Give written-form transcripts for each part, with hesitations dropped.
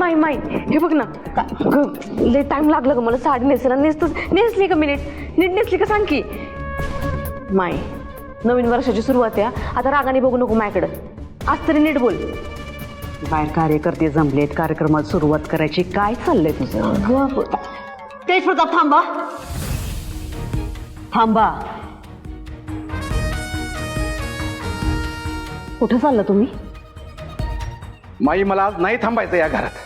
माई माई हे बघ ना लय टाइम लागला ग मला साडी नेसायला. नेसली का नीट नेसली का सांग की. माई नवीन वर्षाची सुरुवात आहे, आता रागाने बघू नको माझ्याकडं. आज तरी नीट बोल. बाहेर कार्यकर्ते जमलेत, कार्यक्रमाला सुरुवात करायची. काय चाललंय तुझं? तेज प्रताप थांबा थांबा. कुठं चालला तुम्ही? माई मला आज नाही थांबायचं या घरात.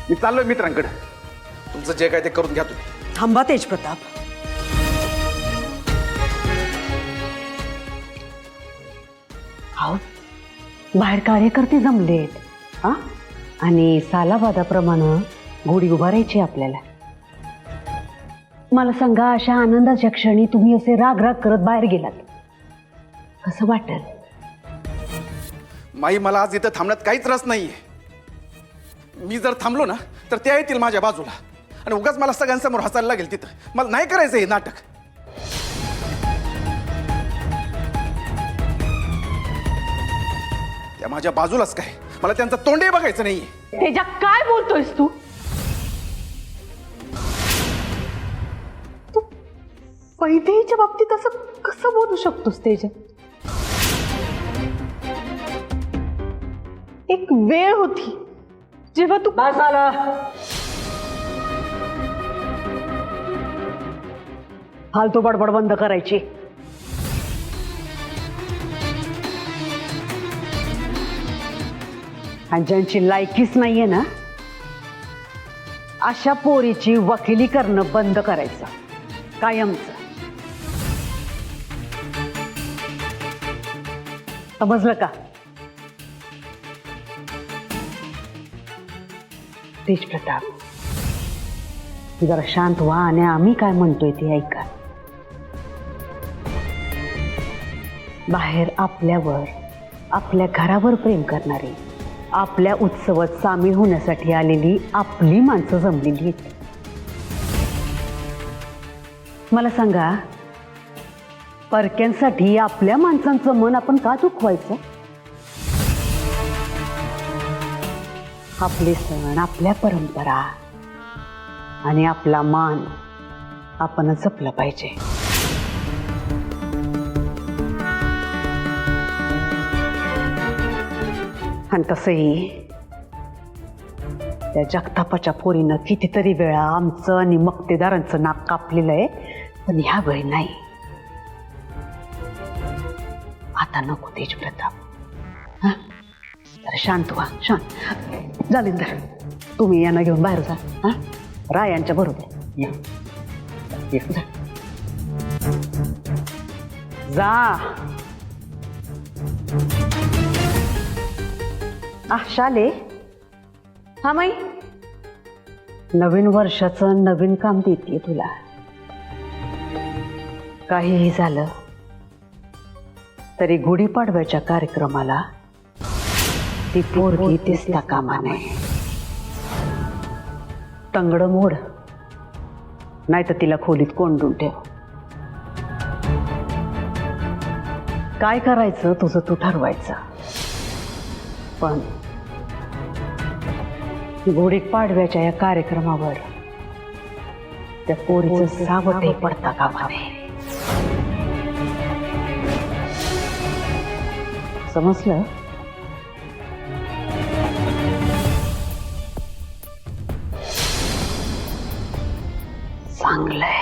मी चाललोय मित्रांकडे. तुमचं जे काय ते करून घ्या तुम्ही. थांबा तेज प्रताप. बाहेर कार्यकर्ते जमलेत हा, आणि सालाबादाप्रमाणे घोडी उभारायची आपल्याला. मला सांगा, अशा आनंदाच्या क्षणी तुम्ही असे राग राग करत बाहेर गेलात, कसं वाटेल? माई मला आज इथं थांबण्यात काहीच रस नाहीये. मी जर थांबलो ना तर त्या येतील माझ्या बाजूला आणि उगाच मला सगळ्यांसमोर हसायला लागेल. तिथं मला नाही करायचं हे नाटक. त्या माझ्या बाजूलाच काय, मला त्यांचं तोंडही बघायचं नाहीये. तेजा काय बोलतोयस तू? तू वैदेहीच्या बाबतीत असं कसं बोलू शकतोस तेजा? एक वेळ होती जेव्हा तू फालतू बडबड बंद करायची. आणि ज्यांची लायकीच नाहीये ना, अशा पोरीची वकिली करणं बंद करायचं कायमचं. समजलं का? तेज प्रताप, जरा शांत व्हा आणि आम्ही काय म्हणतोय ते ऐका. बाहेर आपल्यावर, आपल्या घरावर प्रेम करणारी, आपल्या उत्सवात सामील होण्यासाठी आलेली आपली माणसं जमलेली आहेत. मला सांगा, परक्यांसाठी आपल्या माणसांचं मन आपण का दुखवायचं? आपले सण, आपल्या परंपरा आणि आपला मान आपण जपलं पाहिजे. आणि तसंही त्या जगतापाच्या पोरीनं कितीतरी वेळा आमचं आणि मक्तेदारांचं नाक कापलेलं आहे, पण ह्यावेळी नाही. आता नको तेज प्रताप. हा, शांत व्हा, शांत. जालिंदर, तुम्ही यांना घेऊन बाहेर जा. हा, रायांच्या बरोबर या. जा. शाले. हा माई, नवीन वर्षाचं नवीन काम देते तुला. काहीही झालं तरी गुढीपाडव्याच्या कार्यक्रमाला ती पोरगी दिसता कामा नये. तंगड मोड, नाही तर तिला खोलीत कोंडून ठेव. काय करायचं तुझं तू ठरवायचं, पण गुढीपाडव्याच्या या कार्यक्रमावर त्या पोरीचं सावटही पडता कामा नये. समजलं? चांगलंय.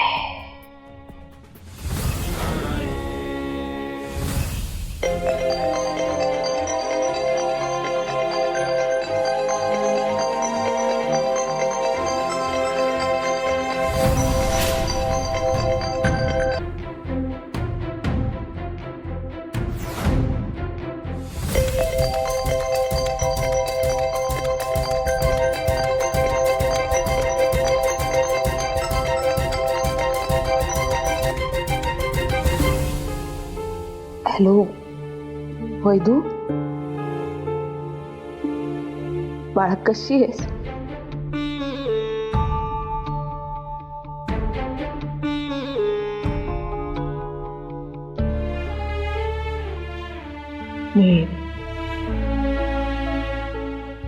हॅलो वैदू, बाळा कशी आहेस?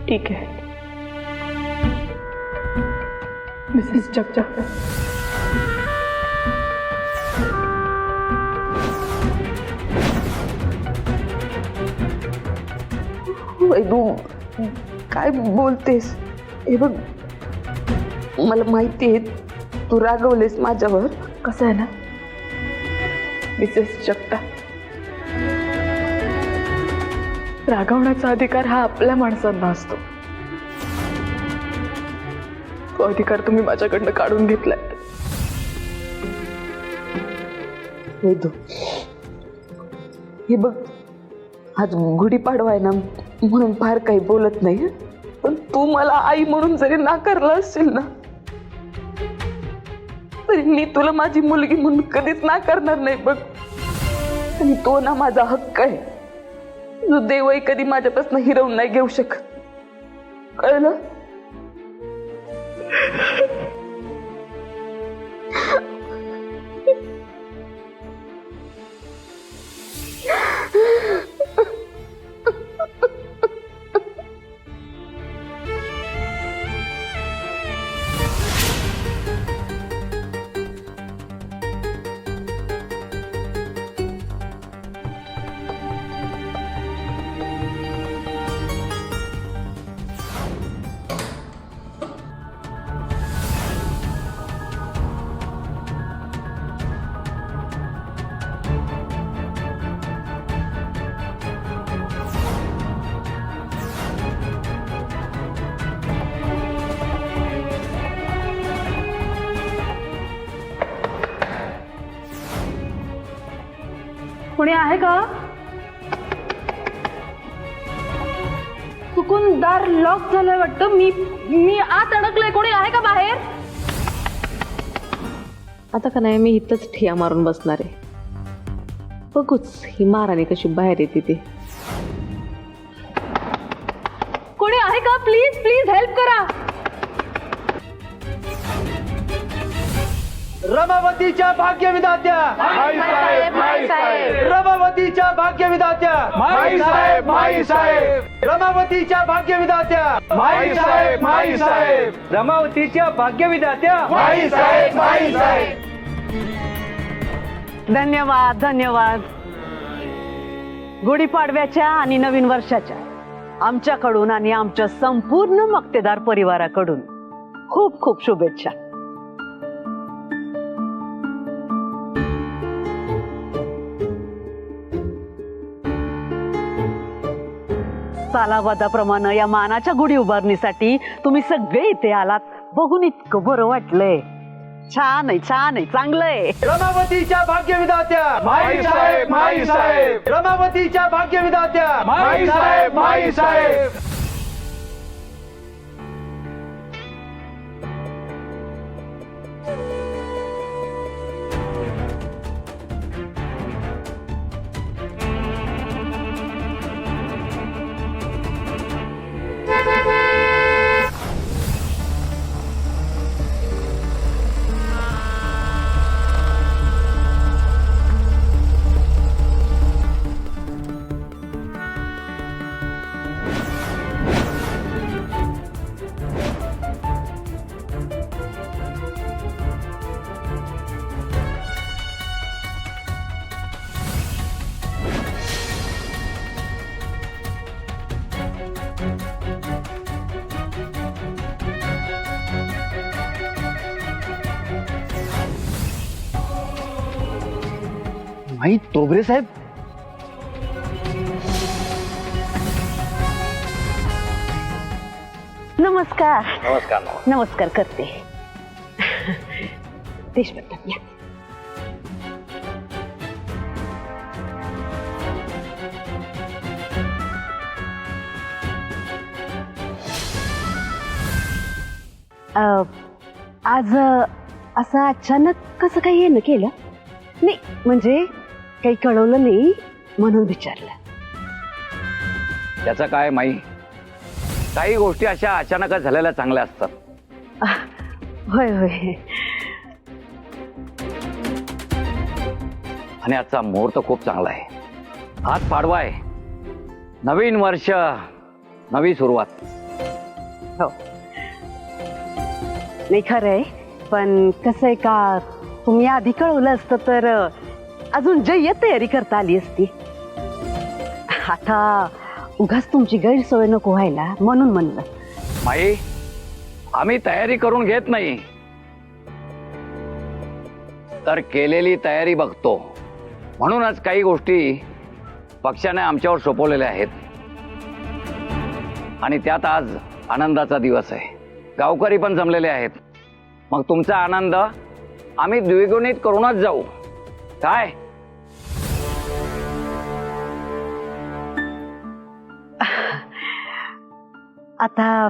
ठीक आहे. मिसेस जगजग. वैदू काय बोलतेस? हे बघ, मला माहिती आहे तू रागवलेस माझ्यावर. कसं आहे ना मिसेस जगताप, रागवण्याचा अधिकार हा आपल्या माणसांना असतो. तो अधिकार तुम्ही माझ्याकडनं काढून घेतलाय. वैदू, हे बघ, आज गुढीपाडवा आहे ना म्हणून फार काही बोलत नाही, पण तू मला आई म्हणून जरी नाकारलं असेल ना तरी मी तुला माझी मुलगी म्हणून कधीच नाकारणार नाही बघ. आणि तो ना माझा हक्क आहे, जो देवही कधी माझ्यापासून हिरवून नाही घेऊ शकत. कळलं? कोणी आहे का? चुकून दार लॉक झालंय वाटतं. मी आत अडकलोय. कोणी आहे का बाहेर? आता का नाही, मी इथंच ठिया मारून बसणार आहे. बघूच ही महाराणी कशी बाहेर येते ते. कोणी आहे का? प्लीज प्लीज हेल्प करा. रमावतीच्या भाग्यविधात्या, माई साहेब. रमावतीच्या भाग्यविधात्या, माई साहेब, माई साहेब. रमावतीच्या भाग्यविधात्या, माई साहेब, माई साहेब. रमावतीच्या भाग्यविधात्या, माई साहेब, माई साहेब. धन्यवाद धन्यवाद. गुढीपाडव्याच्या आणि नवीन वर्षाच्या आमच्याकडून आणि आमच्या संपूर्ण मक्तेदार परिवाराकडून खूप खूप शुभेच्छा. सालाबादाप्रमाणे या मानाच्या गुढी उभारणीसाठी तुम्ही सगळे इथे आलात, बघून इतकं बरं वाटलंय. छान आहे, छान आहे, चांगलंय. रमावतीच्या भाग्यविधात्या, माई साहेब, माई साहेब. रमावतीच्या भाग्यविधात्या, माई साहेब, माई साहेब. माई तोबरे साहेब. नमस्कार. नमस्कार नमस्कार करते. देशभक्त या. आज असं अचानक कसं काही येणं केलं नाही, म्हणजे काही कळवलं नाही म्हणून विचारलं. त्याचं काय माई, काही गोष्टी अशा अचानकच झालेल्या चांगल्या असतात. होय होय. आणि आजचा मुहूर्त खूप चांगला आहे. हात पाडवा आहे, नवीन वर्ष, नवी सुरुवात. हो. नाही खरं आहे, पण कसं आहे का, तुम्ही आधी कळवलं असतं तर अजून जय्यत तयारी करता आली असती. आता उगाच तुमची गैरसोय नको व्हायला म्हणून म्हणलं. माई, आम्ही तयारी करून घेत नाही, तर केलेली तयारी बघतो. म्हणूनच काही गोष्टी पक्षाने आमच्यावर सोपवलेल्या आहेत. आणि त्यात आज आनंदाचा दिवस आहे, गावकरी पण जमलेले आहेत. मग तुमचा आनंद आम्ही द्विगुणित करूनच जाऊ. काय आता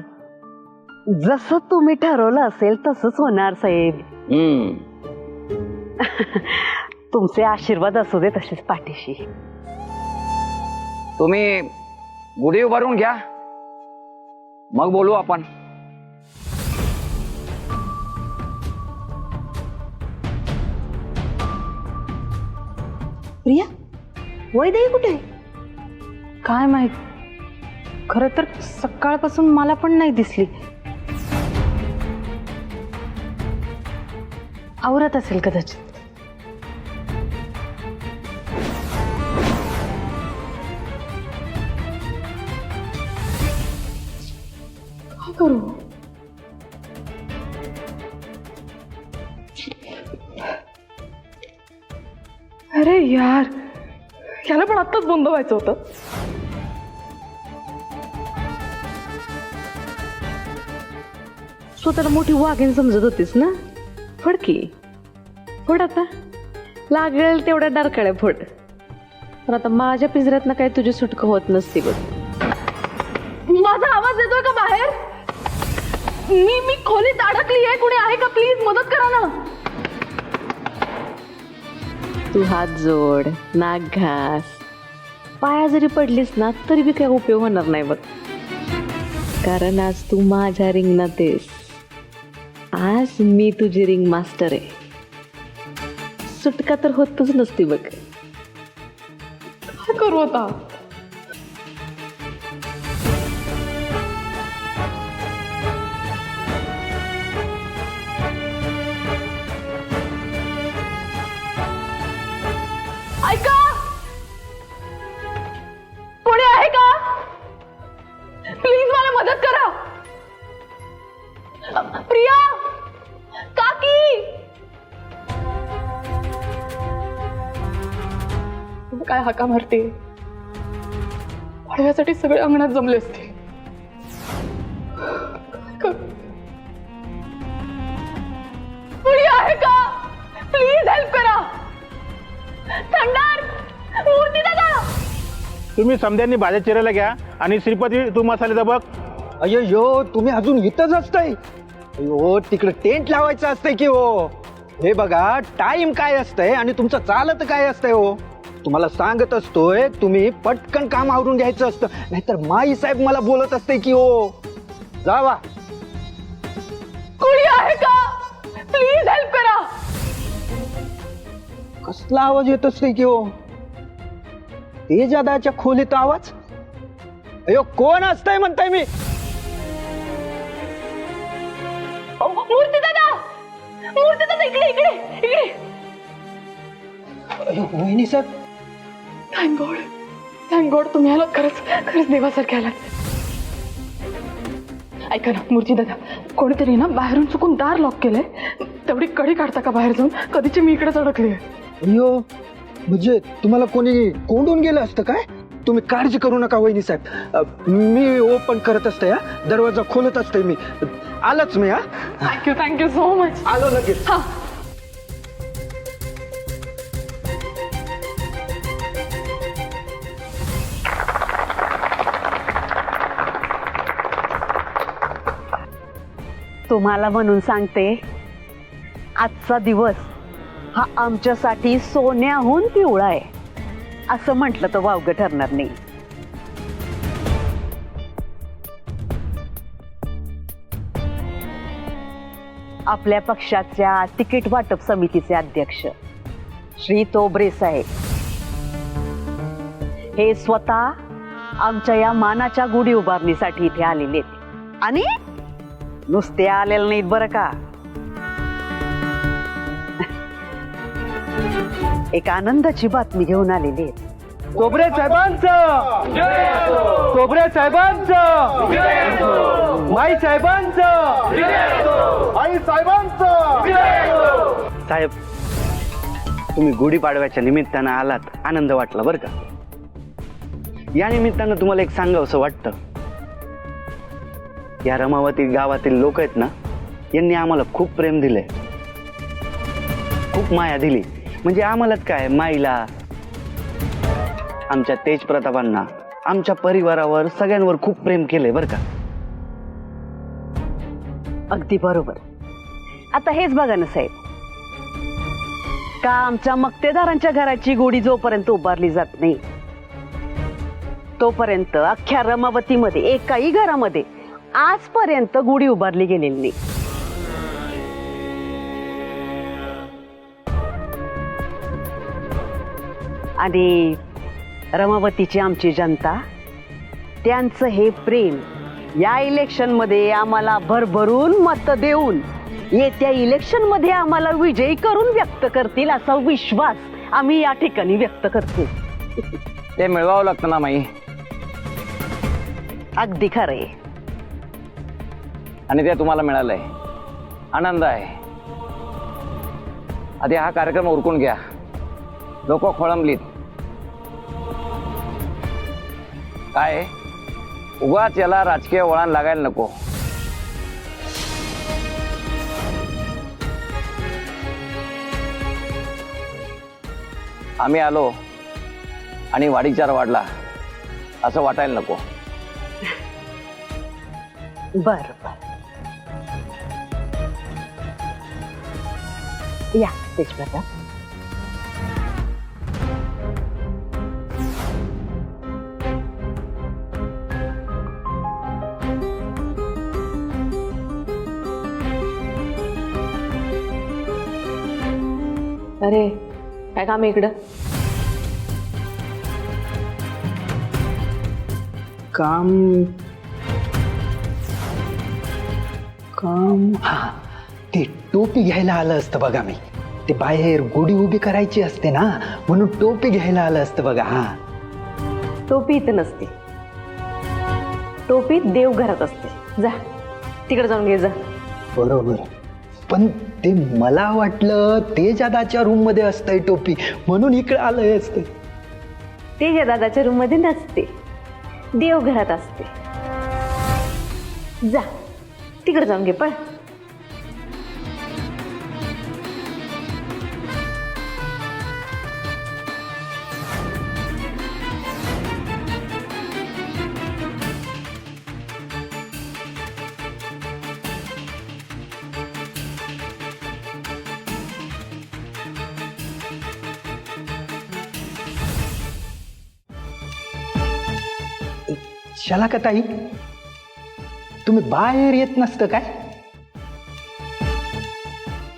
जसं तुम्ही ठरवलं असेल तसंच होणार साहेब. तुमचे आशीर्वाद असू दे तसेच पाठीशी. तुम्ही गुढी उभारून घ्या, मग बोलू आपण. प्रिया, वैदेही कुठे आहे? काय माहित, खरं तर सकाळपासून मला पण नाही दिसली. आवरत असेल कदाचित. काय करू? अरे यार, याला पण आत्ताच बंद व्हायचं होतं. स्वतःला मोठी वाघीण समजत होतीस ना? फडकी फोड, आता लागेल तेवढ्या डारकाळ्या फोड. पण आता माझ्या पिंजऱ्यातनं काही तुझी सुटका होत नसते बघ. माझा आवाज येतोय का बाहेर? मी खोलीत अडकली आहे. कुणी आहे का? प्लीज मदत करा ना. तू हात जोड, नाक घास, पाया जरी पडलीस ना तरी बी काही उपयोग होणार नाही बघ. कारण आज तू माझ्या रिंगणात आहेस. आज मी तुझी रिंग मास्टर आहे. सुटका तर होतच नसती बघ. काय करू आता? ऐका, कोणी आहे का? प्लीज मला मदत करा. प्रिया, काकी. काय हाका मारते? पाडव्यासाठी सगळे अंगणात जमले असते. कोणी आहे का? प्लीज हेल्प करा. थंडार, मूर्ती दादा. तुम्ही समद्यांनी भाज्या चिरायला घ्या आणि श्रीपती तू मसाल्याचा बघ. अय्यो, तुम्ही अजून इथंच असताय? अयो, तिकडे टेंट लावायचं असतंय की हो. हे बघा, टाइम काय असतंय आणि तुमचं चालत काय असतंय हो. तुम्हाला सांगत असतोय, तुम्ही पटकन काम आवरून घ्यायचं असतं, नाहीतर माई साहेब मला बोलत असते की हो. जावा. कोणी आहे का? प्लीज हेल्प करा. कसला आवाज येत असते की हो? तेजादाच्या खोलीत आवाज? अयो, कोण असतंय म्हणताय मी? मूर्ती दादा, मूर्ती दादा, इकडे इकडे इकडे. अयो, वहिनी साहेब. थँक गॉड तुम्ही आलात. खरंच खरंच देवासारखे आलात. ऐका ना मूर्ती दादा, कोणीतरी ना बाहेरून चुकून दार लॉक केलंय. तेवढी कडी काढता का बाहेर जाऊन? कधीची मी इकडेच अडकले. अयो, म्हणजे तुम्हाला कोणी कोंडून गेलं असतं काय? तुम्ही काळजी करू नका वहिनी साहेब, मी ओपन करत असते. हा, दरवाजा खोलत असते मी. आलंच मी. हा, थँक्यू सो मच. आलो लगेच. हा. तुम्हाला म्हणून सांगते, आजचा दिवस हा आमच्यासाठी सोन्याहून पिवळा आहे असं म्हटलं तर वावगं ठरणार नाही. आपल्या पक्षाच्या तिकीट वाटप समितीचे अध्यक्ष श्री तोबरे साहेब हे स्वतः आमच्या या मानाच्या गुढी उभारणीसाठी इथे आलेले आहेत. आणि नुसते आलेले नाहीत बरं का. एक आनंदाची बातमी घेऊन आलेली आहे. सोबरे साहेबांचं, सोबरे साहेबांचं, माई साहेबांचं, आई साहेबांचं. साहेब, तुम्ही गुढीपाडव्याच्या निमित्तानं आलात, आनंद वाटला बरं का. या निमित्तानं तुम्हाला एक सांगावंसं वाटतं. या रमावती गावातील लोक आहेत ना, यांनी आम्हाला खूप प्रेम दिले, खूप माया दिली. म्हणजे आम्हालाच काय, माईला, आमच्या तेज प्रतापांना, आमच्या परिवारावर, सगळ्यांवर खूप प्रेम केलंय बरं का. अगदी बरोबर. आता हेच बघा ना साहेब, का आमच्या मक्तेदारांच्या घराची गोडी जोपर्यंत उभारली जात नाही तोपर्यंत अख्ख्या रमावतीमध्ये एकाही घरामध्ये आजपर्यंत गुढी उभारली गेलेली नाही. आणि रमावतीची आमची जनता, त्यांचं हे प्रेम या इलेक्शन मध्ये आम्हाला भरभरून मत देऊन येत्या इलेक्शन मध्ये आम्हाला विजयी करून व्यक्त करतील असा विश्वास आम्ही या ठिकाणी व्यक्त करतो. ते मिळवावं लागतं ना माई. अगदी खरंय. आणि ते तुम्हाला मिळालंय, आनंद आहे. आधी हा कार्यक्रम उरकून घ्या. लोक खोळंबलीत. काय उगाच याला राजकीय वळण लागायला नको. आम्ही आलो आणि वाडीचार वाढला असं वाटायला नको. बर बर. या तेजप्रताप. अरे काय काम आहे इकडं? काम काम हा, ते टोपी घ्यायला आलं असतं बघा मी. ते बाहेर गुढी उभी करायची असते ना, म्हणून टोपी घ्यायला आलं असतं बघा. हा, टोपी इथं नसते. टोपी देवघरात असते. जा तिकडे जाऊन घे जा. बरोबर. पण ते मला वाटलं तेजादाच्या रूम मध्ये असतंय टोपी, म्हणून इकडे आलंय असतं. ते दादाच्या रूम मध्ये नसते, देवघरात असते. जा तिकडे जाऊन घे पण. शलाका ताई, तुम्ही बाहेर येत नसतं काय?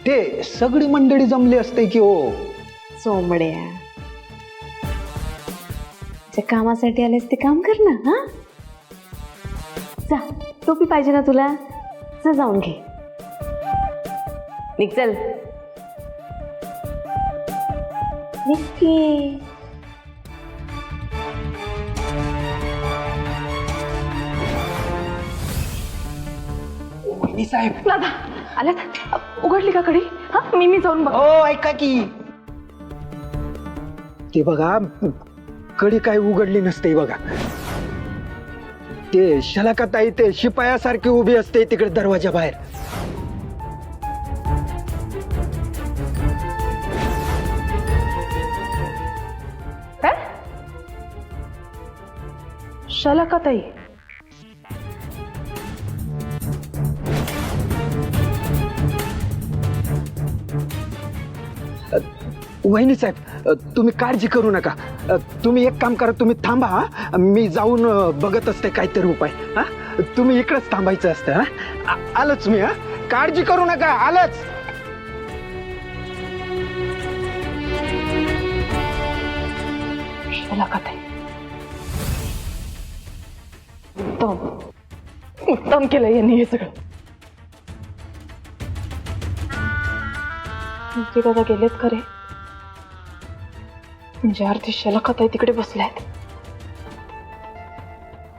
ते सगळी मंडळी जमली असते की हो. सोमड्या, ज्या कामासाठी आलेस ते काम कर ना. हा जा. टोपी पाहिजे ना तुला? जा जाऊन घे. निघ चल. निघ की. साहेब, दादा आल्यात. उघडली का कडी? हा मी जाऊन बघ. हो ऐका की, ते बघा कडी काय उघडली नसते बघा. ते शलाका ताई ते शिपायासारखी उभी असते तिकडे दरवाजा बाहेर. काय? शलाकाताई? वहिनी साहेब, तुम्ही काळजी करू नका. तुम्ही एक काम करा, तुम्ही थांबा. हा? मी जाऊन बघत असते काहीतरी उपाय. हा, तुम्ही इकडेच थांबायचं असतं. हा, आलोच मी. हा, काळजी करू नका, आलंच. शलाकाताई उत्तम उत्तम केलं यांनी हे सगळं. ते दादा गेलेत खरे, म्हणजे अर्धी शलक आता तिकडे बसल्यात,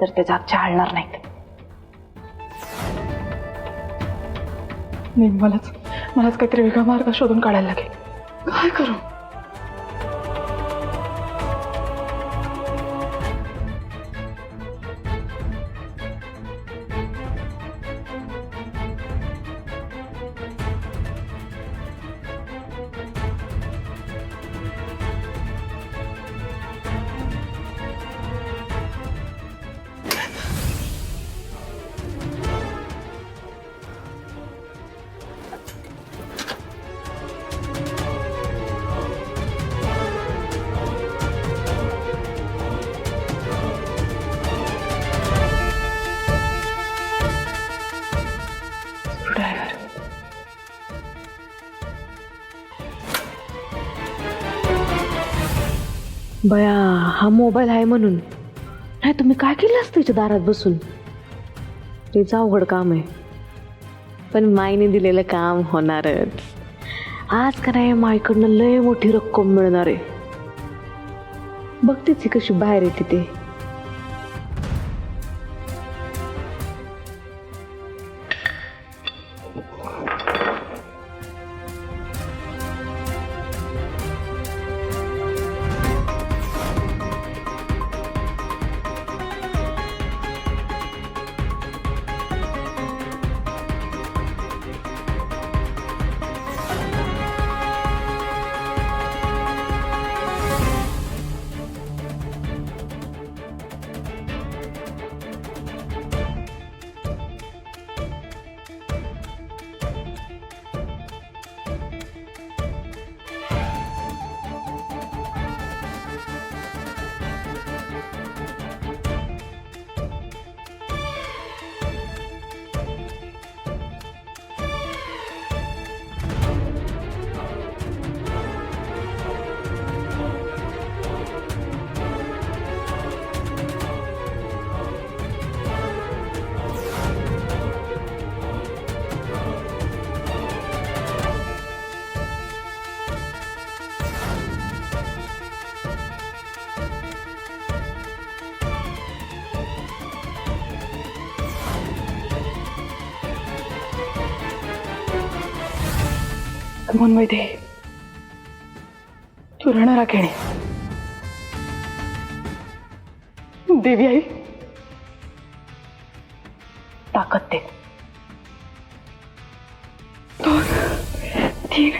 तर ते जागच्या हलणार नाहीत. नाही, मलाच काहीतरी वेगळा मार्ग शोधून काढायला लागेल. काय करू? ड्रायव्हर, बया, हा मोबाईल आहे म्हणून नाही तुम्ही काय केलं असतं त्याच्या दारात बसून. तेच अवघड काम आहे, पण माईने दिलेलं काम होणारच. आज का नाही माईकडनं लय मोठी रक्कम मिळणार आहे. बघतेच ही कशी बाहेर येते ते. मन वैदे, तू राहणारा खेणे. देवी आई, ताकद दे. 2, 3